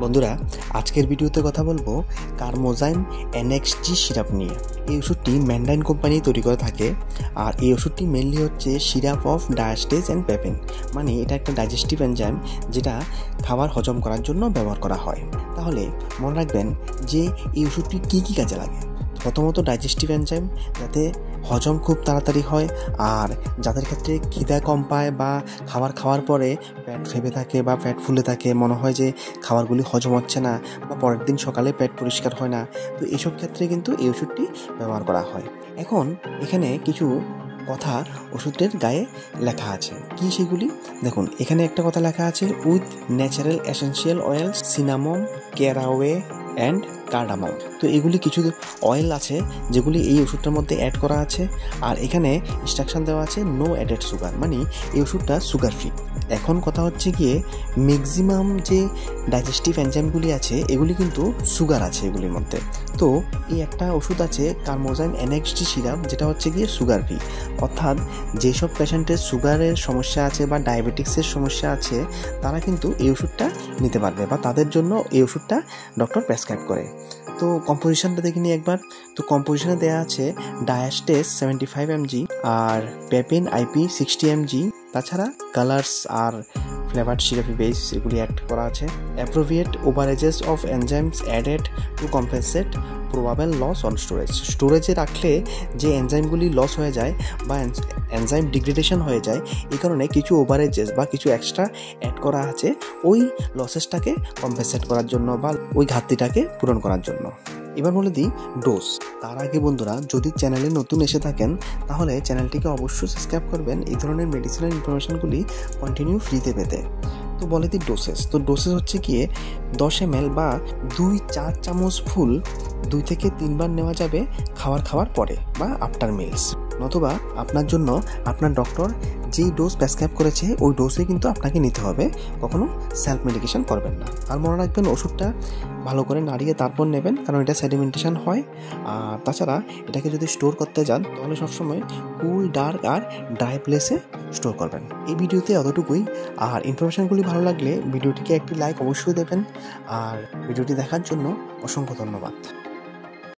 বন্ধুরা, আজকের ভিডিওতে কথা বলবো কারমোজাইম এনএক্সজি সিরাপ নিয়ে। এই ওষুধটি ম্যান্ডাইন কোম্পানি তৈরি করে থাকে, আর এই ওষুধটি মেনলি হচ্ছে সিরাপ অফ ডায়াস্টেজ অ্যান্ড পেপেন, মানে এটা একটা ডাইজেস্টিভ এনজাইম যেটা খাবার হজম করার জন্য ব্যবহার করা হয়। তাহলে মনে রাখবেন যে এই ওষুধটি কী কী কাজে লাগে। প্রথমত ডাইজেস্টিভ এনজাইম, যাতে হজম খুব তাড়াতাড়ি হয়, আর যাদের ক্ষেত্রে খিদা কম পায় বা খাবার খাওয়ার পরে পেট ফেপে থাকে বা পেট ফুলে থাকে, মনে হয় যে খাবারগুলি হজম হচ্ছে না বা পরের দিন সকালে পেট পরিষ্কার হয় না, তো এইসব ক্ষেত্রে কিন্তু এই ওষুধটি ব্যবহার করা হয়। এখন এখানে কিছু কথা ওষুধের গায়ে লেখা আছে, কি সেগুলি দেখুন। এখানে একটা কথা লেখা আছে, with natural essential oil, cinnamon, caraway and cardamom. তো এগুলি কিছু অয়েল আছে যেগুলি এই ওষুধটার মধ্যে অ্যাড করা আছে, আর এখানে ইনস্ট্রাকশন দেওয়া আছে নো অ্যাডেড সুগার, মানে এই ওষুধটা সুগার ফ্রি। এখন কথা হচ্ছে গিয়ে ম্যাক্সিমাম যে ডাইজেস্টিভ এনজাইমগুলি আছে এগুলি কিন্তু সুগার আছে এগুলির মধ্যে। তো এই একটা ওষুধ আছে কারমোজাইম এনএক্সজি সিরাপ, যেটা হচ্ছে গিয়ে সুগার ফ্রি, অর্থাৎ যেসব পেশেন্টের সুগারের সমস্যা আছে বা ডায়াবেটিক্সের সমস্যা আছে তারা কিন্তু এই ওষুধটা নিতে পারবে, বা তাদের জন্য এই ওষুধটা ডক্টর প্রেসক্রাইব করে। তো কম্পোজিশনটা দেখে নিই একবার। তো কম্পোজিশনে দেওয়া আছে ডায়াস্টেজ 75 mg আর পেপিন আইপি 60 mg, তাছাড়া কালার্স আর ফ্লেভার্ড সিরাপি বেস এগুলি অ্যাড করা আছে। Appropriate overages of enzymes added to compensate probable loss on স্টোরেজে রাখলে যে এনজাইমগুলি লস হয়ে যায় বা এনজাইম ডিগ্রেডেশন হয়ে যায়, এই কারণে কিছু ওভারেজেস বা কিছু এক্সট্রা অ্যাড করা আছে ওই লসেসটাকে কম্পেনসেট করার জন্য বা ওই ঘাটতিটাকে পূরণ করার জন্য। এবার বলে দিই ডোজ। তার আগে বন্ধুরা, যদি চ্যানেলে নতুন এসে থাকেন তাহলে চ্যানেলটিকে অবশ্যই সাবস্ক্রাইব করবেন এই ধরনের মেডিসিনাল ইনফরমেশনগুলি কন্টিনিউ ফ্রিতে পেতে। তো বলে দিই ডোসেস। তো ডোসেস হচ্ছে গিয়ে 10 ml বা 2-4 চামচ ফুল 2 থেকে 3 বার নেওয়া যাবে খাওয়ার পরে বা আফটার মিলস, নতুবা আপনার জন্য আপনার ডক্টর যেই ডোজ প্রেসক্রাইব করেছে ওই ডোজে কিন্তু আপনাকে নিতে হবে, কখনো সেলফ মেডিকেশন করবেন না। আর মনে রাখবেন ওষুধটা ভালো করে নাড়িয়ে তারপর নেবেন, কারণ এটা সেডিমেন্টেশন হয়। আর তাছাড়া এটাকে যদি স্টোর করতে যান তাহলে সবসময় কুল, ডার্ক আর ড্রাই প্লেসে স্টোর করবেন। এই ভিডিওতে অতটুকুই। আর ইনফরমেশনগুলি ভালো লাগলে ভিডিওটিকে একটি লাইক অবশ্যই দেবেন, আর ভিডিওটি দেখার জন্য অসংখ্য ধন্যবাদ।